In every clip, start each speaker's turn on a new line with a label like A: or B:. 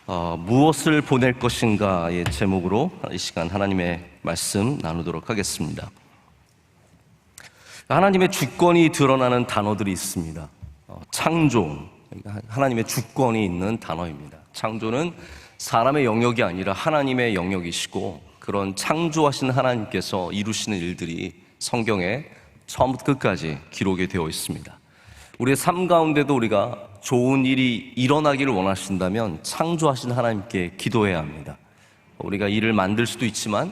A: 무엇을 보낼 것인가의 제목으로 이 시간 하나님의 말씀 나누도록 하겠습니다. 하나님의 주권이 드러나는 단어들이 있습니다. 창조, 하나님의 주권이 있는 단어입니다. 창조는 사람의 영역이 아니라 하나님의 영역이시고, 그런 창조하신 하나님께서 이루시는 일들이 성경에 처음부터 끝까지 기록이 되어 있습니다. 우리의 삶 가운데도 우리가 좋은 일이 일어나기를 원하신다면 창조하신 하나님께 기도해야 합니다. 우리가 일을 만들 수도 있지만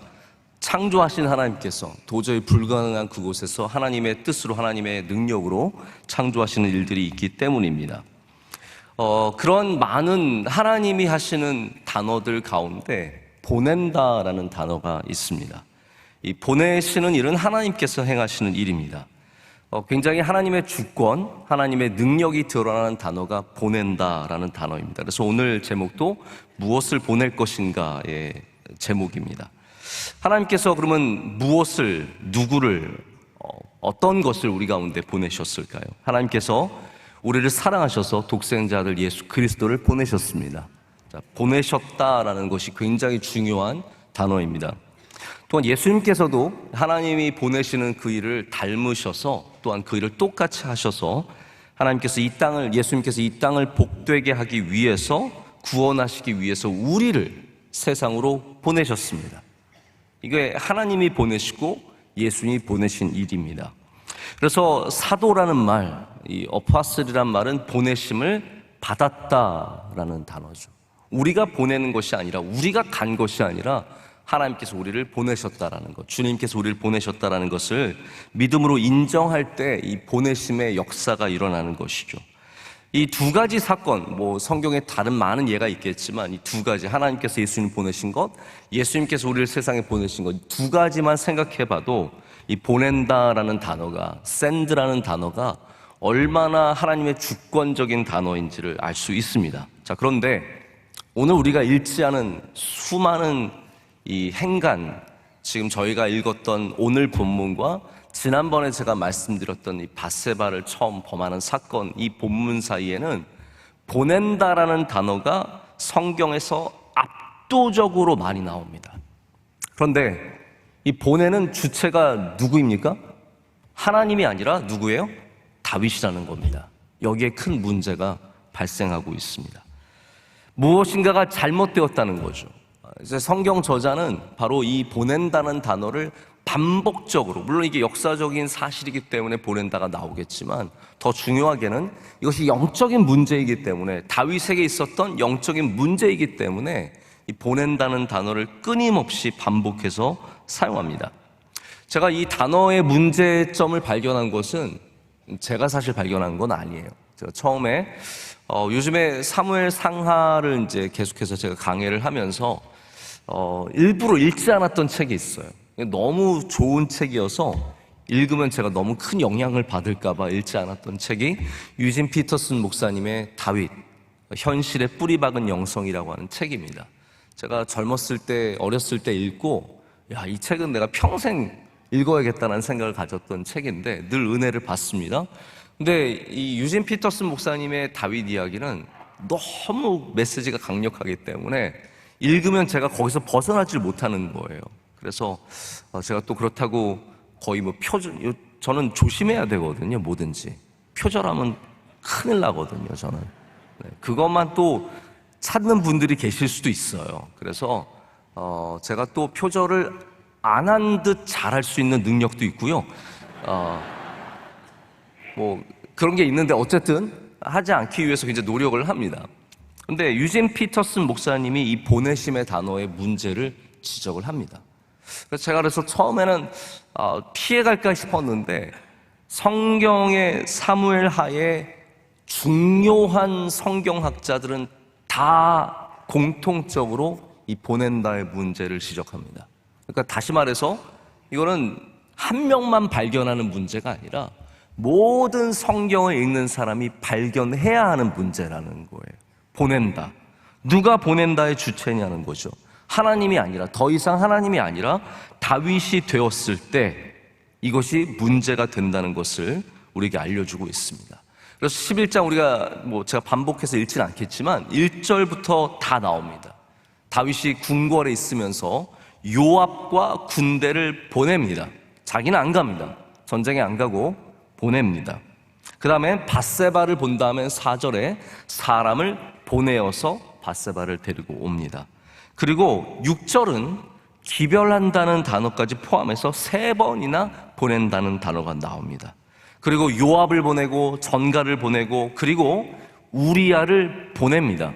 A: 창조하신 하나님께서 도저히 불가능한 그곳에서 하나님의 뜻으로, 하나님의 능력으로 창조하시는 일들이 있기 때문입니다. 그런 많은 하나님이 하시는 단어들 가운데 보낸다라는 단어가 있습니다. 이 보내시는 일은 하나님께서 행하시는 일입니다. 굉장히 하나님의 주권, 하나님의 능력이 드러나는 단어가 보낸다라는 단어입니다. 그래서 오늘 제목도 무엇을 보낼 것인가의 제목입니다. 하나님께서 그러면 무엇을, 누구를, 어떤 것을 우리 가운데 보내셨을까요? 하나님께서 우리를 사랑하셔서 독생자들 예수 그리스도를 보내셨습니다. 자, 보내셨다라는 것이 굉장히 중요한 단어입니다. 또한 예수님께서도 하나님이 보내시는 그 일을 닮으셔서, 또한 그 일을 똑같이 하셔서 예수님께서 이 땅을 복되게 하기 위해서, 구원하시기 위해서 우리를 세상으로 보내셨습니다. 이게 하나님이 보내시고 예수님이 보내신 일입니다. 그래서 사도라는 말, 이 어파슬이란 말은 보내심을 받았다라는 단어죠. 우리가 보내는 것이 아니라, 우리가 간 것이 아니라 하나님께서 우리를 보내셨다라는 것, 주님께서 우리를 보내셨다라는 것을 믿음으로 인정할 때 이 보내심의 역사가 일어나는 것이죠. 이 두 가지 사건, 성경에 다른 많은 예가 있겠지만 이 두 가지, 하나님께서 예수님 보내신 것, 예수님께서 우리를 세상에 보내신 것, 두 가지만 생각해봐도 이 보낸다라는 단어가, send라는 단어가 얼마나 하나님의 주권적인 단어인지를 알 수 있습니다. 자, 그런데 오늘 우리가 읽지 않은 수많은 이 행간, 지금 저희가 읽었던 오늘 본문과 지난번에 제가 말씀드렸던 이 밧세바를 처음 범하는 사건, 이 본문 사이에는 보낸다라는 단어가 성경에서 압도적으로 많이 나옵니다. 그런데 이 보내는 주체가 누구입니까? 하나님이 아니라 누구예요? 다윗이라는 겁니다. 여기에 큰 문제가 발생하고 있습니다. 무엇인가가 잘못되었다는 거죠. 이제 성경 저자는 바로 이 보낸다는 단어를 반복적으로, 물론 이게 역사적인 사실이기 때문에 보낸다가 나오겠지만 더 중요하게는 이것이 영적인 문제이기 때문에, 다윗에게 있었던 영적인 문제이기 때문에 이 보낸다는 단어를 끊임없이 반복해서 사용합니다. 제가 이 단어의 문제점을 발견한 것은 제가 사실 발견한 건 아니에요. 제가 처음에 요즘에 사무엘 상하를 이제 계속해서 제가 강해를 하면서 일부러 읽지 않았던 책이 있어요. 너무 좋은 책이어서 읽으면 제가 너무 큰 영향을 받을까봐 읽지 않았던 책이 유진 피터슨 목사님의 다윗, 현실의 뿌리 박은 영성이라고 하는 책입니다. 제가 어렸을 때 읽고, 이 책은 내가 평생 읽어야겠다는 생각을 가졌던 책인데 늘 은혜를 받습니다. 근데 이 유진 피터슨 목사님의 다윗 이야기는 너무 메시지가 강력하기 때문에 읽으면 제가 거기서 벗어나질 못하는 거예요. 그래서 제가 또 그렇다고 거의 저는 조심해야 되거든요, 뭐든지. 표절하면 큰일 나거든요, 저는. 그것만 또 찾는 분들이 계실 수도 있어요. 그래서 제가 또 표절을 안 한 듯 잘할 수 있는 능력도 있고요. 그런 게 있는데 어쨌든 하지 않기 위해서 굉장히 노력을 합니다. 근데 유진 피터슨 목사님이 이 보내심의 단어의 문제를 지적을 합니다. 그래서 처음에는 피해갈까 싶었는데, 성경의 사무엘 하에 중요한 성경학자들은 다 공통적으로 이 보낸다의 문제를 지적합니다. 그러니까 다시 말해서 이거는 한 명만 발견하는 문제가 아니라 모든 성경을 읽는 사람이 발견해야 하는 문제라는 거예요. 보낸다. 누가 보낸다의 주체냐는 거죠. 하나님이 아니라, 더 이상 하나님이 아니라 다윗이 되었을 때 이것이 문제가 된다는 것을 우리에게 알려주고 있습니다. 그래서 11장 우리가 제가 반복해서 읽지는 않겠지만 1절부터 다 나옵니다. 다윗이 궁궐에 있으면서 요압과 군대를 보냅니다. 자기는 안 갑니다. 전쟁에 안 가고 보냅니다. 그 다음에 밧세바를 본 다음에 4절에 사람을 보내어서 밧세바를 데리고 옵니다. 그리고 6절은 기별한다는 단어까지 포함해서 3번이나 보낸다는 단어가 나옵니다. 그리고 요압을 보내고 전가를 보내고 그리고 우리야를 보냅니다.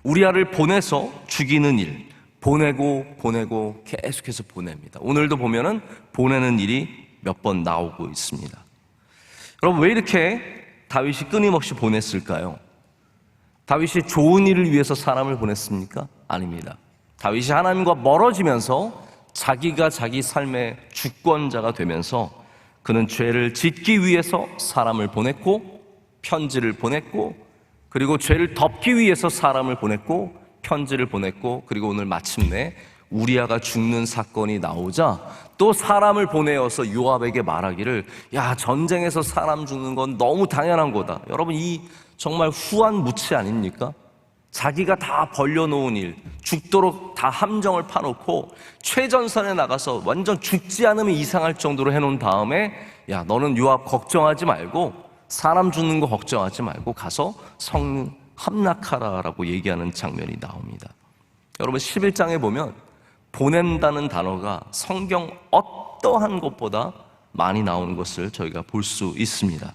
A: 우리야를 보내서 죽이는 일, 보내고 계속해서 보냅니다. 오늘도 보면은 보내는 일이 몇 번 나오고 있습니다. 여러분, 왜 이렇게 다윗이 끊임없이 보냈을까요? 다윗이 좋은 일을 위해서 사람을 보냈습니까? 아닙니다. 다윗이 하나님과 멀어지면서 자기가 자기 삶의 주권자가 되면서 그는 죄를 짓기 위해서 사람을 보냈고 편지를 보냈고 그리고 죄를 덮기 위해서 사람을 보냈고 편지를 보냈고 그리고 오늘 마침내 우리아가 죽는 사건이 나오자 또 사람을 보내어서 요압에게 말하기를 야, 전쟁에서 사람 죽는 건 너무 당연한 거다. 여러분, 이 정말 후한무치 아닙니까? 자기가 다 벌려놓은 일, 죽도록 다 함정을 파놓고 최전선에 나가서 완전 죽지 않으면 이상할 정도로 해놓은 다음에 야, 너는 요압 걱정하지 말고 사람 죽는 거 걱정하지 말고 가서 성문 함락하라라고 얘기하는 장면이 나옵니다. 여러분, 11장에 보면 보낸다는 단어가 성경 어떠한 것보다 많이 나오는 것을 저희가 볼 수 있습니다.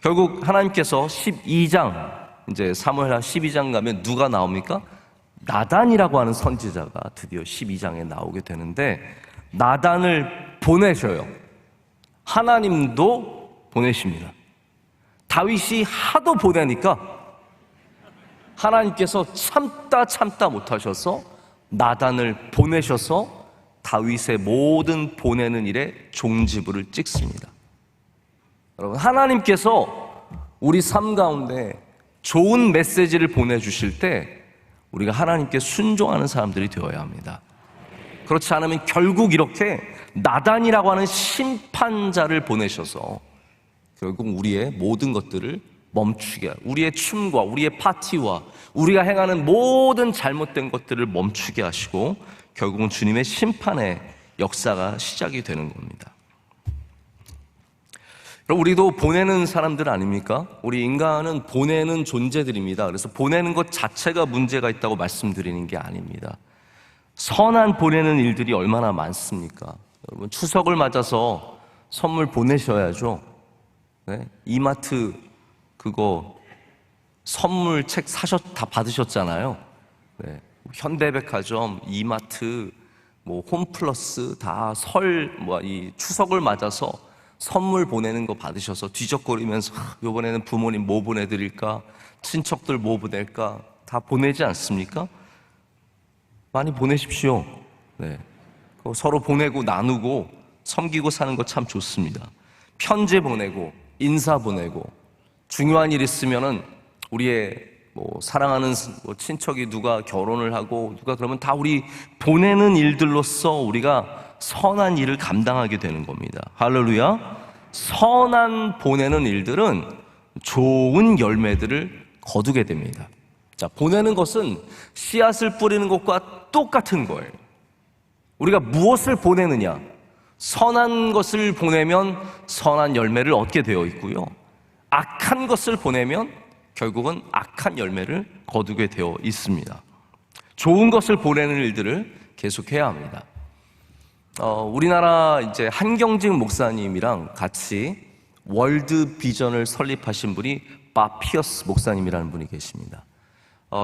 A: 결국 하나님께서 12장, 이제 사무엘하 12장 가면 누가 나옵니까? 나단이라고 하는 선지자가 드디어 12장에 나오게 되는데 나단을 보내셔요. 하나님도 보내십니다. 다윗이 하도 보내니까 하나님께서 참다 못하셔서 나단을 보내셔서 다윗의 모든 보내는 일에 종지부를 찍습니다. 여러분, 하나님께서 우리 삶 가운데 좋은 메시지를 보내주실 때 우리가 하나님께 순종하는 사람들이 되어야 합니다. 그렇지 않으면 결국 이렇게 나단이라고 하는 심판자를 보내셔서 결국 우리의 모든 것들을 멈추게, 우리의 춤과 우리의 파티와 우리가 행하는 모든 잘못된 것들을 멈추게 하시고 결국은 주님의 심판의 역사가 시작이 되는 겁니다. 우리도 보내는 사람들 아닙니까? 우리 인간은 보내는 존재들입니다. 그래서 보내는 것 자체가 문제가 있다고 말씀드리는 게 아닙니다. 선한 보내는 일들이 얼마나 많습니까? 여러분, 추석을 맞아서 선물 보내셔야죠. 네? 이마트 그거 선물 책 다 받으셨잖아요. 네. 현대백화점, 이마트, 홈플러스 다 이 추석을 맞아서 선물 보내는 거 받으셔서 뒤적거리면서 이번에는 부모님 뭐 보내드릴까? 친척들 뭐 보낼까? 다 보내지 않습니까? 많이 보내십시오. 네. 서로 보내고 나누고 섬기고 사는 거 참 좋습니다. 편지 보내고 인사 보내고 중요한 일 있으면은 우리의 사랑하는 친척이 누가 결혼을 하고 누가 그러면 다 우리 보내는 일들로서 우리가 선한 일을 감당하게 되는 겁니다. 할렐루야. 선한 보내는 일들은 좋은 열매들을 거두게 됩니다. 자, 보내는 것은 씨앗을 뿌리는 것과 똑같은 거예요. 우리가 무엇을 보내느냐? 선한 것을 보내면 선한 열매를 얻게 되어 있고요. 악한 것을 보내면 결국은 악한 열매를 거두게 되어 있습니다. 좋은 것을 보내는 일들을 계속해야 합니다. 우리나라 이제 한경직 목사님이랑 같이 월드 비전을 설립하신 분이 밥 피어스 목사님이라는 분이 계십니다.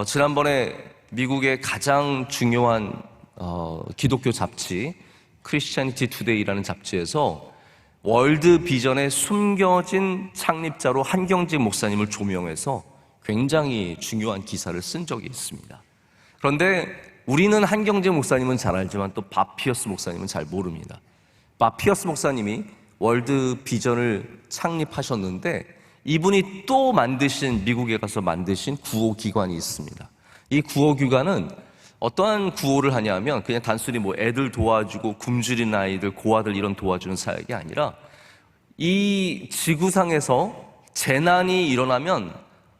A: 지난번에 미국의 가장 중요한 기독교 잡지 크리스티애니티 투데이라는 잡지에서 월드 비전의 숨겨진 창립자로 한경직 목사님을 조명해서 굉장히 중요한 기사를 쓴 적이 있습니다. 그런데 우리는 한경직 목사님은 잘 알지만 또 밥 피어스 목사님은 잘 모릅니다. 밥 피어스 목사님이 월드 비전을 창립하셨는데 이분이 또 미국에 가서 만드신 구호기관이 있습니다. 이 구호기관은 어떠한 구호를 하냐면 그냥 단순히 애들 도와주고 굶주린 아이들, 고아들 이런 도와주는 사역이 아니라 이 지구상에서 재난이 일어나면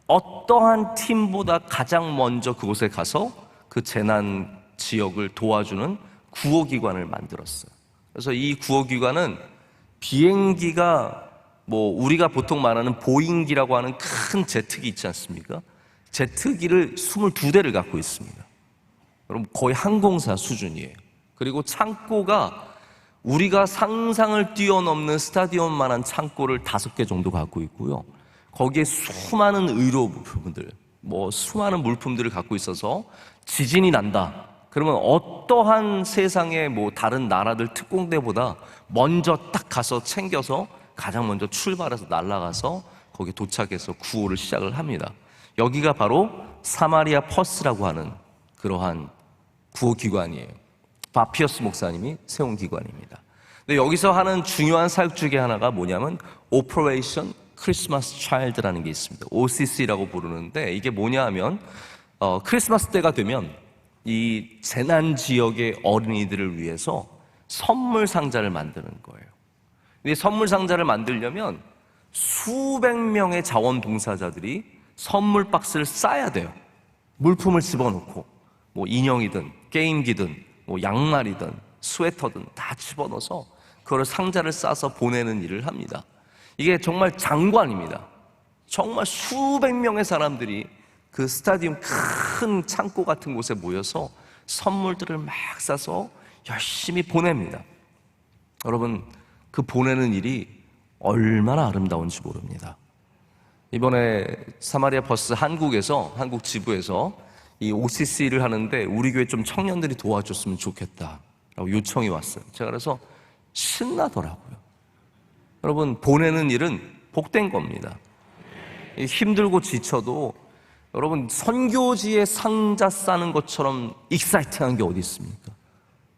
A: 어떠한 팀보다 가장 먼저 그곳에 가서 그 재난 지역을 도와주는 구호기관을 만들었어요. 그래서 이 구호기관은 비행기가 우리가 보통 말하는 보잉기라고 하는 큰 제트기 있지 않습니까? 제트기를 22대를 갖고 있습니다. 여러분, 거의 항공사 수준이에요. 그리고 창고가 우리가 상상을 뛰어넘는 스타디움만한 창고를 5개 정도 갖고 있고요. 거기에 수많은 의료물품들, 수많은 물품들을 갖고 있어서 지진이 난다. 그러면 어떠한 세상의 다른 나라들 특공대보다 먼저 딱 가서 챙겨서 가장 먼저 출발해서 날아가서 거기 도착해서 구호를 시작을 합니다. 여기가 바로 사마리아 퍼스라고 하는 그러한 구호기관이에요. 바피어스 목사님이 세운 기관입니다. 근데 여기서 하는 중요한 사역 중에 하나가 뭐냐면 오퍼레이션 크리스마스 차일드라는 게 있습니다. OCC라고 부르는데 이게 뭐냐 하면 크리스마스 때가 되면 이 재난 지역의 어린이들을 위해서 선물 상자를 만드는 거예요. 이 선물 상자를 만들려면 수백 명의 자원봉사자들이 선물 박스를 싸야 돼요. 물품을 집어넣고 인형이든 게임기든 양말이든 스웨터든 다 집어넣어서 그걸 상자를 싸서 보내는 일을 합니다. 이게 정말 장관입니다. 정말 수백 명의 사람들이 그 스타디움 큰 창고 같은 곳에 모여서 선물들을 막 싸서 열심히 보냅니다. 여러분, 그 보내는 일이 얼마나 아름다운지 모릅니다. 이번에 사마리아 버스 한국 지부에서 이 OCC를 하는데 우리 교회 좀 청년들이 도와줬으면 좋겠다라고 요청이 왔어요. 제가 그래서 신나더라고요. 여러분, 보내는 일은 복된 겁니다. 힘들고 지쳐도 여러분, 선교지에 상자 싸는 것처럼 익사이팅한 게 어디 있습니까?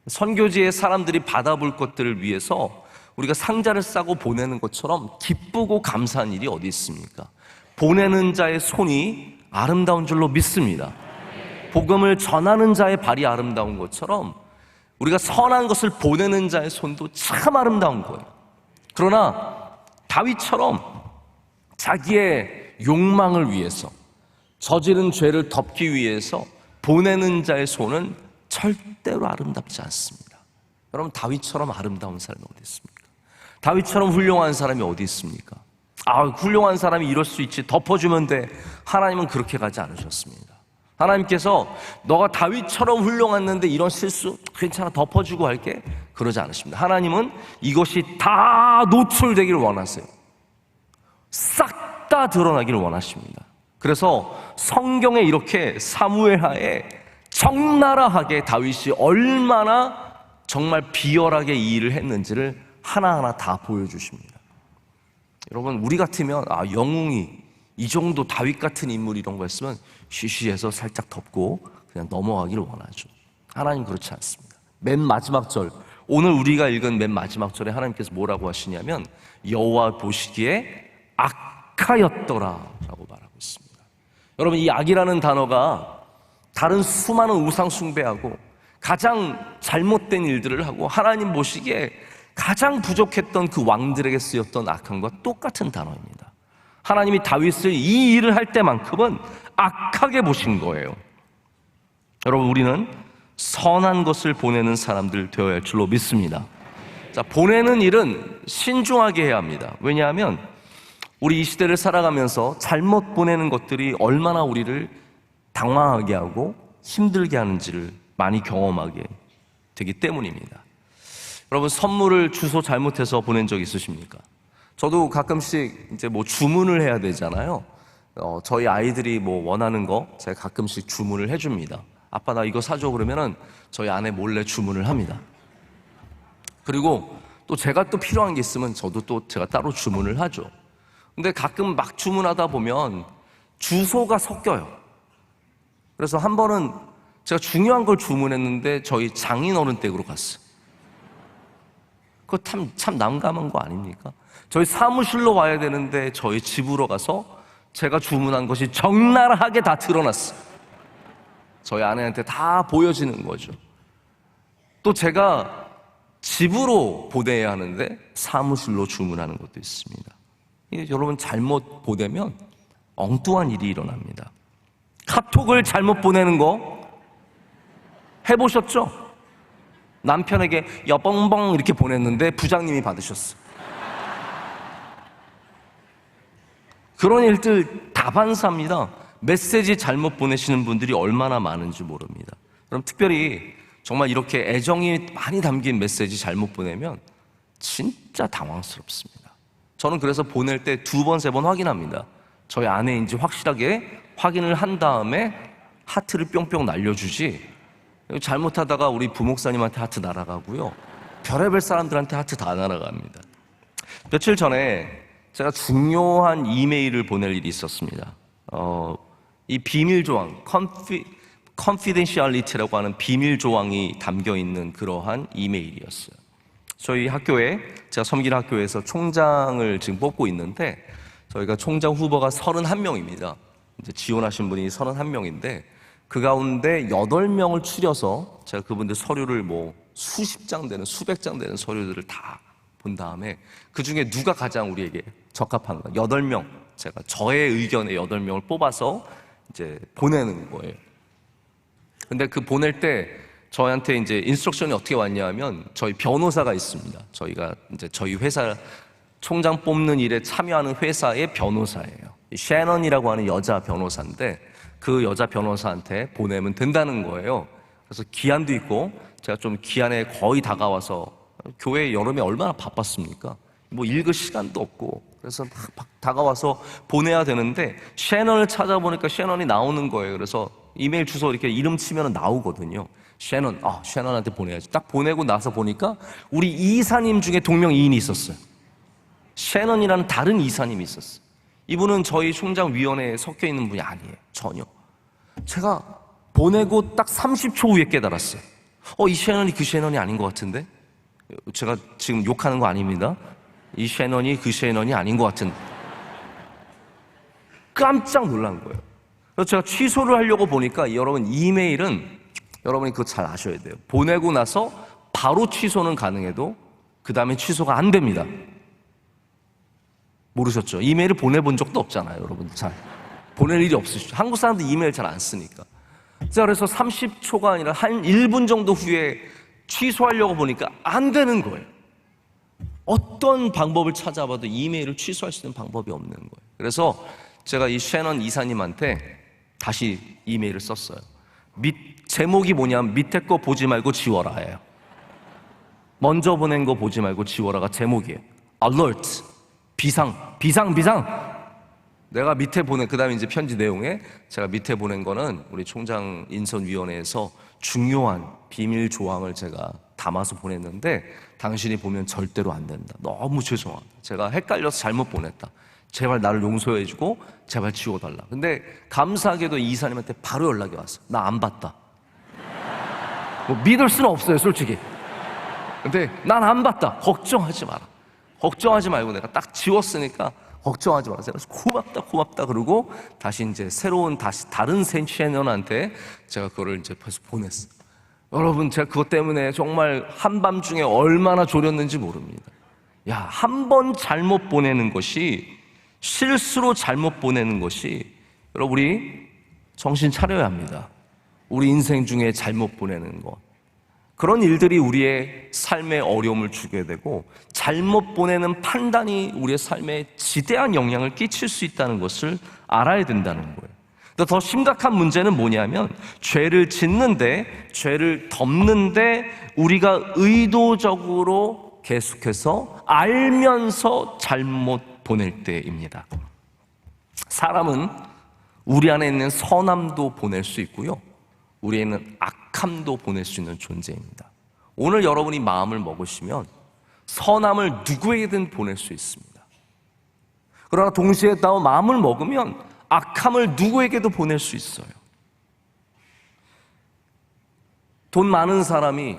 A: 선교지에 사람들이 받아볼 것들을 위해서 우리가 상자를 싸고 보내는 것처럼 기쁘고 감사한 일이 어디 있습니까? 보내는 자의 손이 아름다운 줄로 믿습니다. 복음을 전하는 자의 발이 아름다운 것처럼 우리가 선한 것을 보내는 자의 손도 참 아름다운 거예요. 그러나 다윗처럼 자기의 욕망을 위해서, 저지른 죄를 덮기 위해서 보내는 자의 손은 절대로 아름답지 않습니다. 여러분, 다윗처럼 아름다운 사람이 어디 있습니까? 다윗처럼 훌륭한 사람이 어디 있습니까? 훌륭한 사람이 이럴 수 있지, 덮어주면 돼. 하나님은 그렇게 가지 않으셨습니다. 하나님께서 너가 다윗처럼 훌륭했는데 이런 실수 괜찮아, 덮어주고 할게, 그러지 않으십니다. 하나님은 이것이 다 노출되기를 원하세요. 싹 다 드러나기를 원하십니다. 그래서 성경에 이렇게 사무엘하에 적나라하게 다윗이 얼마나 정말 비열하게 이 일을 했는지를 하나하나 다 보여주십니다. 여러분, 우리 같으면 영웅이 이 정도 다윗 같은 인물이 이런 거 했으면 쉬쉬해서 살짝 덮고 그냥 넘어가기를 원하죠. 하나님 그렇지 않습니다. 맨 마지막 절, 오늘 우리가 읽은 맨 마지막 절에 하나님께서 뭐라고 하시냐면 여호와 보시기에 악하였더라라고 말하고 있습니다. 여러분, 이 악이라는 단어가 다른 수많은 우상 숭배하고 가장 잘못된 일들을 하고 하나님 보시기에 가장 부족했던 그 왕들에게 쓰였던 악함과 똑같은 단어입니다. 하나님이 다윗을 이 일을 할 때만큼은 악하게 보신 거예요. 여러분, 우리는 선한 것을 보내는 사람들 되어야 할 줄로 믿습니다. 자, 보내는 일은 신중하게 해야 합니다. 왜냐하면 우리 이 시대를 살아가면서 잘못 보내는 것들이 얼마나 우리를 당황하게 하고 힘들게 하는지를 많이 경험하게 되기 때문입니다. 여러분, 선물을 주소 잘못해서 보낸 적 있으십니까? 저도 가끔씩 이제 주문을 해야 되잖아요. 저희 아이들이 원하는 거 제가 가끔씩 주문을 해줍니다. 아빠, 나 이거 사줘. 그러면은 저희 아내 몰래 주문을 합니다. 그리고 또 제가 또 필요한 게 있으면 저도 또 제가 따로 주문을 하죠. 근데 가끔 막 주문하다 보면 주소가 섞여요. 그래서 한 번은 제가 중요한 걸 주문했는데 저희 장인어른 댁으로 갔어요. 그거 참 난감한 거 아닙니까? 저희 사무실로 와야 되는데 저희 집으로 가서 제가 주문한 것이 적나라하게 다 드러났어요. 저희 아내한테 다 보여지는 거죠. 또 제가 집으로 보내야 하는데 사무실로 주문하는 것도 있습니다. 이게 여러분 잘못 보내면 엉뚱한 일이 일어납니다. 카톡을 잘못 보내는 거 해보셨죠? 남편에게 여뻥뻥 이렇게 보냈는데 부장님이 받으셨어. 그런 일들 다반사입니다. 메시지 잘못 보내시는 분들이 얼마나 많은지 모릅니다. 그럼 특별히 정말 이렇게 애정이 많이 담긴 메시지 잘못 보내면 진짜 당황스럽습니다. 저는 그래서 보낼 때 2번, 3번 확인합니다. 저희 아내인지 확실하게 확인을 한 다음에 하트를 뿅뿅 날려주지, 잘못하다가 우리 부목사님한테 하트 날아가고요, 별의별 사람들한테 하트 다 날아갑니다. 며칠 전에 제가 중요한 이메일을 보낼 일이 있었습니다. 이 비밀 조항, confidentiality라고 하는 비밀 조항이 담겨 있는 그러한 이메일이었어요. 저희 학교에, 제가 섬기는 학교에서 총장을 지금 뽑고 있는데, 저희가 총장 후보가 31명입니다. 이제 지원하신 분이 31명인데, 그 가운데 8명을 추려서 제가 그분들 서류를 수십 장 되는, 수백 장 되는 서류들을 다 본 다음에 그 중에 누가 가장 우리에게 적합한가? 8명, 제가 저의 의견에 8명을 뽑아서 이제 보내는 거예요. 근데 그 보낼 때 저한테 이제 인스트럭션이 어떻게 왔냐면, 저희 변호사가 있습니다. 저희가 이제 저희 회사 총장 뽑는 일에 참여하는 회사의 변호사예요. 셰넌이라고 하는 여자 변호사인데, 그 여자 변호사한테 보내면 된다는 거예요. 그래서 기한도 있고, 제가 좀 기한에 거의 다가와서, 교회 여름에 얼마나 바빴습니까? 읽을 시간도 없고, 그래서 막 다가와서 보내야 되는데, 셰넌을 찾아보니까 셰넌이 나오는 거예요. 그래서 이메일 주소 이렇게 이름 치면 나오거든요. 셰넌, 셰넌한테 보내야지. 딱 보내고 나서 보니까 우리 이사님 중에 동명이인이 있었어요. 셰넌이라는 다른 이사님이 있었어요. 이분은 저희 총장위원회에 섞여 있는 분이 아니에요. 전혀. 제가 보내고 딱 30초 후에 깨달았어요. 이 셰넌이 그 셰넌이 아닌 것 같은데? 제가 지금 욕하는 거 아닙니다. 이 셰넌이 그 셰넌이 아닌 것 같은데. 깜짝 놀란 거예요. 그래서 제가 취소를 하려고 보니까, 여러분, 이메일은 여러분이 그거 잘 아셔야 돼요. 보내고 나서 바로 취소는 가능해도 그 다음에 취소가 안 됩니다. 모르셨죠? 이메일을 보내본 적도 없잖아요, 여러분. 잘 보낼 일이 없으시죠? 한국 사람들 이메일 잘 안 쓰니까. 자, 그래서 30초가 아니라 한 1분 정도 후에 취소하려고 보니까 안 되는 거예요. 어떤 방법을 찾아봐도 이메일을 취소할 수 있는 방법이 없는 거예요. 그래서 제가 이 셰넌 이사님한테 다시 이메일을 썼어요. 제목이 뭐냐면, 밑에 거 보지 말고 지워라예요. 먼저 보낸 거 보지 말고 지워라가 제목이에요. alert, 비상. 내가 밑에 보낸, 그 다음에 이제 편지 내용에 제가 밑에 보낸 거는 우리 총장 인선위원회에서 중요한 비밀 조항을 제가 담아서 보냈는데, 당신이 보면 절대로 안 된다. 너무 죄송하다. 제가 헷갈려서 잘못 보냈다. 제발 나를 용서해주고 제발 지워달라. 근데 감사하게도 이 이사님한테 바로 연락이 왔어요. 나 안 봤다. 믿을 수는 없어요, 솔직히. 근데 난 안 봤다. 걱정하지 마라. 걱정하지 말고 내가 딱 지웠으니까 걱정하지 마세요. 그래서 고맙다 그러고 다시 이제 다른 셰넌한테 제가 그거를 이제 보냈어요. 여러분, 제가 그것 때문에 정말 한밤중에 얼마나 졸였는지 모릅니다. 한 번 잘못 보내는 것이, 실수로 잘못 보내는 것이, 여러분, 우리 정신 차려야 합니다. 우리 인생 중에 잘못 보내는 것, 그런 일들이 우리의 삶에 어려움을 주게 되고, 잘못 보내는 판단이 우리의 삶에 지대한 영향을 끼칠 수 있다는 것을 알아야 된다는 거예요. 더 심각한 문제는 뭐냐면, 죄를 짓는데, 죄를 덮는데 우리가 의도적으로 계속해서 알면서 잘못 보낼 때입니다. 사람은 우리 안에 있는 선함도 보낼 수 있고요, 우리에는 악함도 보낼 수 있는 존재입니다. 오늘 여러분이 마음을 먹으시면 선함을 누구에게든 보낼 수 있습니다. 그러나 동시에 또 마음을 먹으면 악함을 누구에게도 보낼 수 있어요. 돈 많은 사람이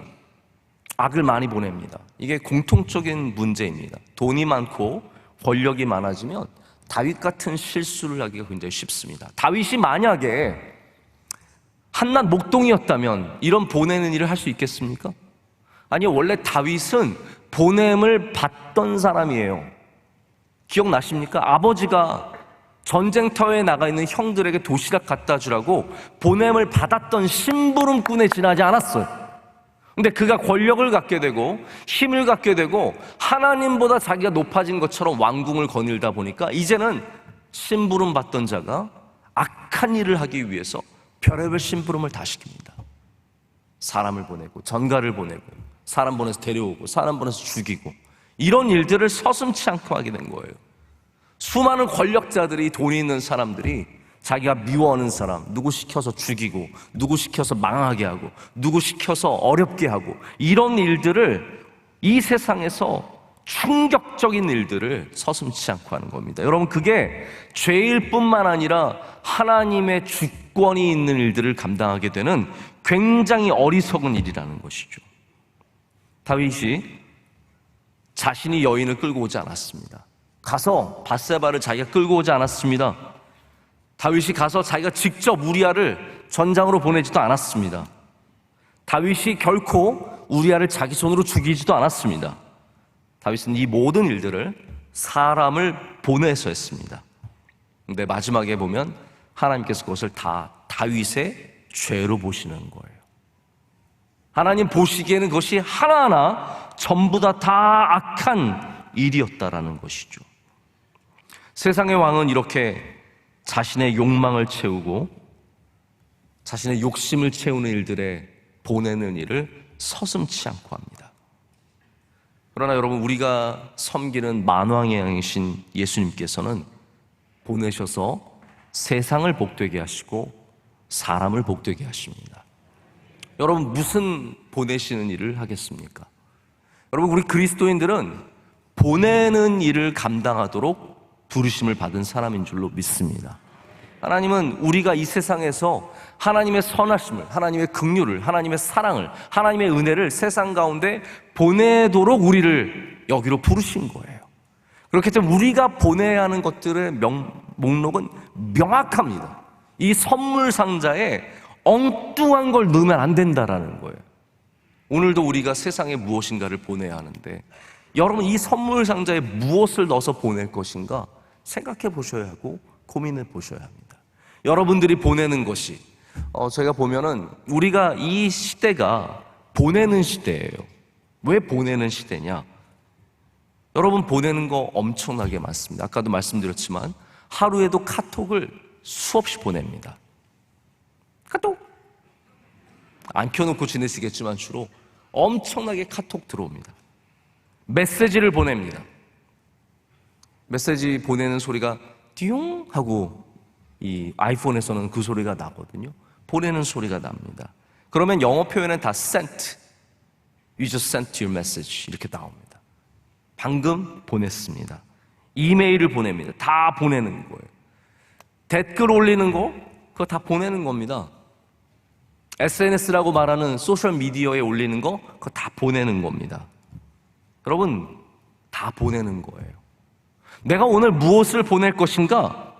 A: 악을 많이 보냅니다. 이게 공통적인 문제입니다. 돈이 많고 권력이 많아지면 다윗 같은 실수를 하기가 굉장히 쉽습니다. 다윗이 만약에 한낱 목동이었다면 이런 보내는 일을 할 수 있겠습니까? 아니요, 원래 다윗은 보냄을 받던 사람이에요. 기억나십니까? 아버지가 전쟁터에 나가 있는 형들에게 도시락 갖다 주라고 보냄을 받았던 심부름꾼에 지나지 않았어요. 근데 그가 권력을 갖게 되고 힘을 갖게 되고 하나님보다 자기가 높아진 것처럼 왕궁을 거닐다 보니까 이제는 심부름 받던 자가 악한 일을 하기 위해서 별의별 심부름을 다 시킵니다. 사람을 보내고 전가를 보내고 사람 보내서 데려오고 사람 보내서 죽이고 이런 일들을 서슴지 않고 하게 된 거예요. 수많은 권력자들이, 돈이 있는 사람들이 자기가 미워하는 사람 누구 시켜서 죽이고 누구 시켜서 망하게 하고 누구 시켜서 어렵게 하고 이런 일들을, 이 세상에서 충격적인 일들을 서슴지 않고 하는 겁니다. 여러분, 그게 죄일 뿐만 아니라 하나님의 주권이 있는 일들을 감당하게 되는 굉장히 어리석은 일이라는 것이죠. 다윗이 자신이 여인을 끌고 오지 않았습니다. 가서 밧세바를 자기가 끌고 오지 않았습니다. 다윗이 가서 자기가 직접 우리아를 전장으로 보내지도 않았습니다. 다윗이 결코 우리아를 자기 손으로 죽이지도 않았습니다. 다윗은 이 모든 일들을 사람을 보내서 했습니다. 근데 마지막에 보면 하나님께서 그것을 다 다윗의 죄로 보시는 거예요. 하나님 보시기에는 그것이 하나하나 전부 다 악한 일이었다라는 것이죠. 세상의 왕은 이렇게 자신의 욕망을 채우고 자신의 욕심을 채우는 일들에 보내는 일을 서슴지 않고 합니다. 그러나 여러분, 우리가 섬기는 만왕의 양이신 예수님께서는 보내셔서 세상을 복되게 하시고 사람을 복되게 하십니다. 여러분, 무슨 보내시는 일을 하겠습니까? 여러분, 우리 그리스도인들은 보내는 일을 감당하도록 부르심을 받은 사람인 줄로 믿습니다. 하나님은 우리가 이 세상에서 하나님의 선하심을, 하나님의 긍휼을, 하나님의 사랑을, 하나님의 은혜를 세상 가운데 보내도록 우리를 여기로 부르신 거예요. 그렇기 때문에 우리가 보내야 하는 것들의 목록은 명확합니다. 이 선물 상자에 엉뚱한 걸 넣으면 안 된다라는 거예요. 오늘도 우리가 세상에 무엇인가를 보내야 하는데, 여러분, 이 선물 상자에 무엇을 넣어서 보낼 것인가 생각해 보셔야 하고 고민해 보셔야 합니다. 여러분들이 보내는 것이, 저희가 보면은 우리가 이 시대가 보내는 시대예요. 왜 보내는 시대냐? 여러분, 보내는 거 엄청나게 많습니다. 아까도 말씀드렸지만 하루에도 카톡을 수없이 보냅니다. 카톡 안 켜놓고 지내시겠지만 주로 엄청나게 카톡 들어옵니다. 메시지를 보냅니다. 메시지 보내는 소리가 띠용 하고 이 아이폰에서는 그 소리가 나거든요. 보내는 소리가 납니다. 그러면 영어 표현은 다 sent, you just sent your message 이렇게 나옵니다. 방금 보냈습니다. 이메일을 보냅니다. 다 보내는 거예요. 댓글 올리는 거 그거 다 보내는 겁니다. SNS라고 말하는 소셜 미디어에 올리는 거 그거 다 보내는 겁니다. 여러분, 다 보내는 거예요. 내가 오늘 무엇을 보낼 것인가?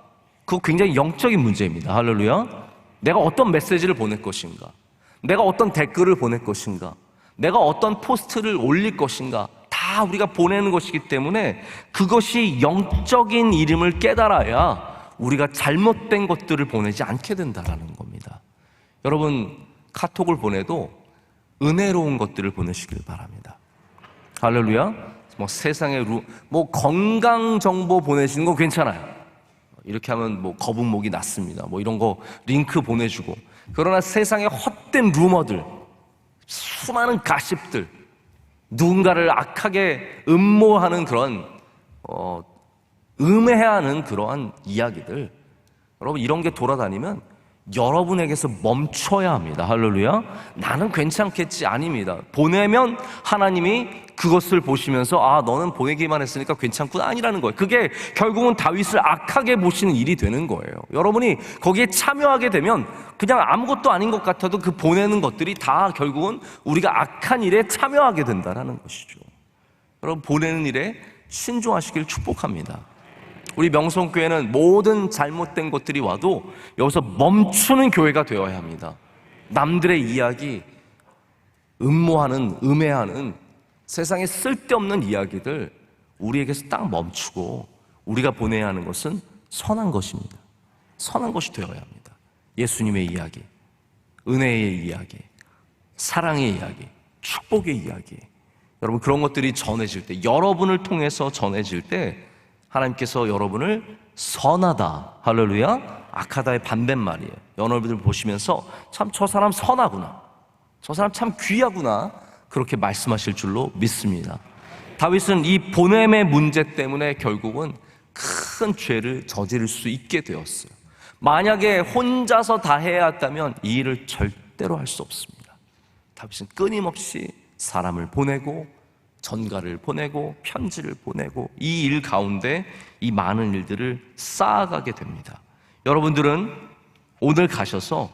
A: 그거 굉장히 영적인 문제입니다. 할렐루야. 내가 어떤 메시지를 보낼 것인가? 내가 어떤 댓글을 보낼 것인가? 내가 어떤 포스트를 올릴 것인가? 다 우리가 보내는 것이기 때문에 그것이 영적인 이름을 깨달아야 우리가 잘못된 것들을 보내지 않게 된다는 겁니다. 여러분, 카톡을 보내도 은혜로운 것들을 보내시길 바랍니다. 할렐루야. 뭐 세상에 건강 정보 보내시는 거 괜찮아요. 이렇게 하면 뭐 거북목이 낫습니다. 뭐 이런 거 링크 보내주고. 그러나 세상에 헛된 루머들, 수많은 가십들, 누군가를 악하게 음모하는 그런 음해하는 그러한 이야기들, 여러분, 이런 게 돌아다니면 여러분에게서 멈춰야 합니다. 할렐루야. 나는 괜찮겠지. 아닙니다. 보내면 하나님이 그것을 보시면서 너는 보내기만 했으니까 괜찮구나 아니라는 거예요. 그게 결국은 다윗을 악하게 보시는 일이 되는 거예요. 여러분이 거기에 참여하게 되면 그냥 아무것도 아닌 것 같아도 그 보내는 것들이 다 결국은 우리가 악한 일에 참여하게 된다는 것이죠. 여러분, 보내는 일에 신중하시길 축복합니다. 우리 명성교회는 모든 잘못된 것들이 와도 여기서 멈추는 교회가 되어야 합니다. 남들의 이야기, 음모하는, 음해하는 세상에 쓸데없는 이야기들 우리에게서 딱 멈추고 우리가 보내야 하는 것은 선한 것입니다. 선한 것이 되어야 합니다. 예수님의 이야기, 은혜의 이야기, 사랑의 이야기, 축복의 이야기. 여러분, 그런 것들이 전해질 때, 여러분을 통해서 전해질 때 하나님께서 여러분을 선하다, 할렐루야, 악하다의 반대말이에요. 여러분들 보시면서 참 저 사람 선하구나, 저 사람 참 귀하구나, 그렇게 말씀하실 줄로 믿습니다. 다윗은 이 보냄의 문제 때문에 결국은 큰 죄를 저지를 수 있게 되었어요. 만약에 혼자서 다 해야 했다면 이 일을 절대로 할 수 없습니다. 다윗은 끊임없이 사람을 보내고 전가를 보내고 편지를 보내고 이 일 가운데 이 많은 일들을 쌓아가게 됩니다. 여러분들은 오늘 가셔서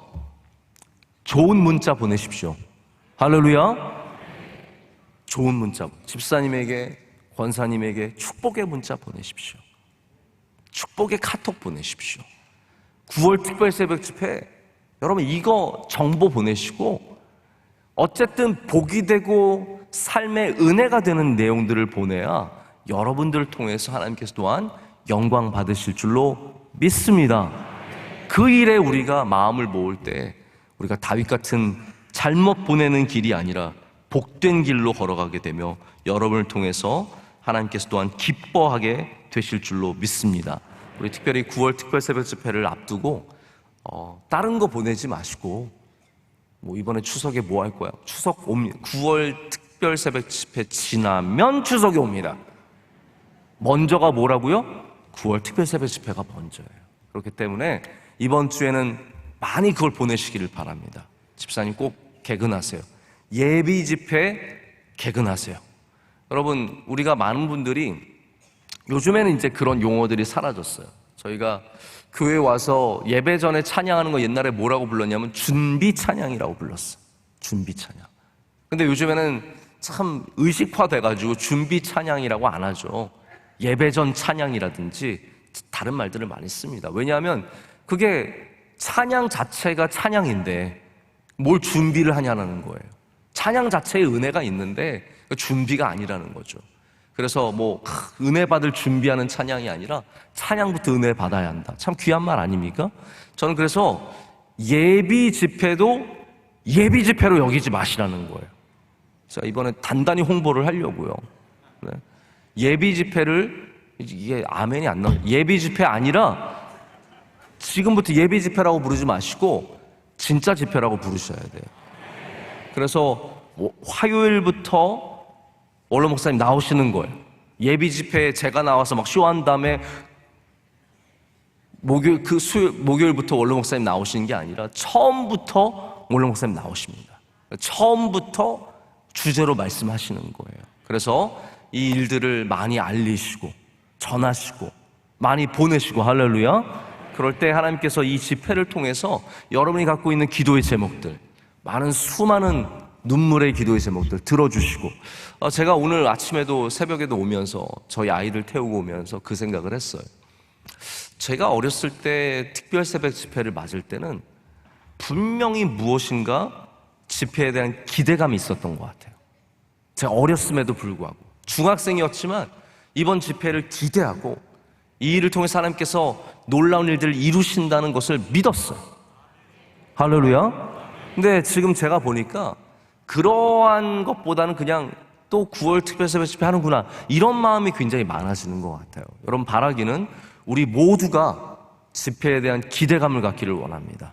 A: 좋은 문자 보내십시오. 할렐루야. 좋은 문자, 집사님에게, 권사님에게 축복의 문자 보내십시오. 축복의 카톡 보내십시오. 9월 특별 새벽 집회, 여러분 이거 정보 보내시고 어쨌든 복이 되고 삶의 은혜가 되는 내용들을 보내야 여러분들을 통해서 하나님께서 또한 영광 받으실 줄로 믿습니다. 그 일에 우리가 마음을 모을 때 우리가 다윗 같은 잘못 보내는 길이 아니라 복된 길로 걸어가게 되며 여러분을 통해서 하나님께서 또한 기뻐하게 되실 줄로 믿습니다. 우리 특별히 9월 특별 새벽 집회를 앞두고 다른 거 보내지 마시고 이번에 추석에 뭐 할 거야? 추석 옵니다. 9월 특별 새벽 집회 지나면 추석이 옵니다. 먼저가 뭐라고요? 9월 특별 새벽 집회가 먼저예요. 그렇기 때문에 이번 주에는 많이 그걸 보내시기를 바랍니다. 집사님 꼭 개근하세요. 예비 집회 개근하세요. 여러분, 우리가 많은 분들이 요즘에는 이제 그런 용어들이 사라졌어요. 저희가 교회 와서 예배 전에 찬양하는 거 옛날에 뭐라고 불렀냐면 준비 찬양이라고 불렀어요. 준비 찬양. 근데 요즘에는 참 의식화돼가지고 준비 찬양이라고 안 하죠. 예배 전 찬양이라든지 다른 말들을 많이 씁니다. 왜냐하면 그게 찬양 자체가 찬양인데 뭘 준비를 하냐는 거예요. 찬양 자체에 은혜가 있는데 준비가 아니라는 거죠. 그래서 은혜 받을 준비하는 찬양이 아니라 찬양부터 은혜 받아야 한다. 참 귀한 말 아닙니까? 저는 그래서 예비 집회도 예비 집회로 여기지 마시라는 거예요. 제가 이번에 단단히 홍보를 하려고요. 네. 예비 집회를, 이게 아멘이 안 나와요. 예비 집회 아니라 지금부터 예비 집회라고 부르지 마시고 진짜 집회라고 부르셔야 돼요. 그래서 화요일부터 원로 목사님 나오시는 거예요. 예비 집회에 제가 나와서 막 쇼한 다음에 목요일부터 원로 목사님 나오시는 게 아니라 처음부터 원로 목사님 나오십니다. 처음부터 주제로 말씀하시는 거예요. 그래서 이 일들을 많이 알리시고 전하시고 많이 보내시고, 할렐루야. 그럴 때 하나님께서 이 집회를 통해서 여러분이 갖고 있는 기도의 제목들, 수많은 눈물의 기도의 제목들 들어주시고, 제가 오늘 아침에도 새벽에도 오면서 저희 아이를 태우고 오면서 그 생각을 했어요. 제가 어렸을 때 특별 새벽 집회를 맞을 때는 분명히 무엇인가 집회에 대한 기대감이 있었던 것 같아요. 제가 어렸음에도 불구하고 중학생이었지만 이번 집회를 기대하고 이 일을 통해서 하나님께서 놀라운 일들을 이루신다는 것을 믿었어요. 할렐루야. 근데 지금 제가 보니까 그러한 것보다는 그냥 또 9월 특별 새벽 집회 하는구나, 이런 마음이 굉장히 많아지는 것 같아요. 여러분, 바라기는 우리 모두가 집회에 대한 기대감을 갖기를 원합니다.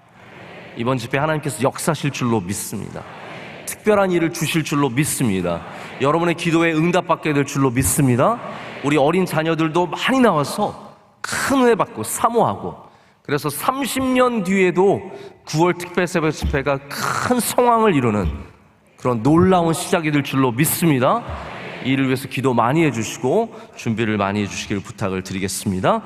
A: 이번 집회 하나님께서 역사하실 줄로 믿습니다. 특별한 일을 주실 줄로 믿습니다. 여러분의 기도에 응답받게 될 줄로 믿습니다. 우리 어린 자녀들도 많이 나와서 큰 은혜 받고 사모하고, 그래서 30년 뒤에도 9월 특별 새벽 집회가 큰 성황을 이루는 그런 놀라운 시작이 될 줄로 믿습니다. 이 일을 위해서 기도 많이 해주시고 준비를 많이 해주시길 부탁을 드리겠습니다.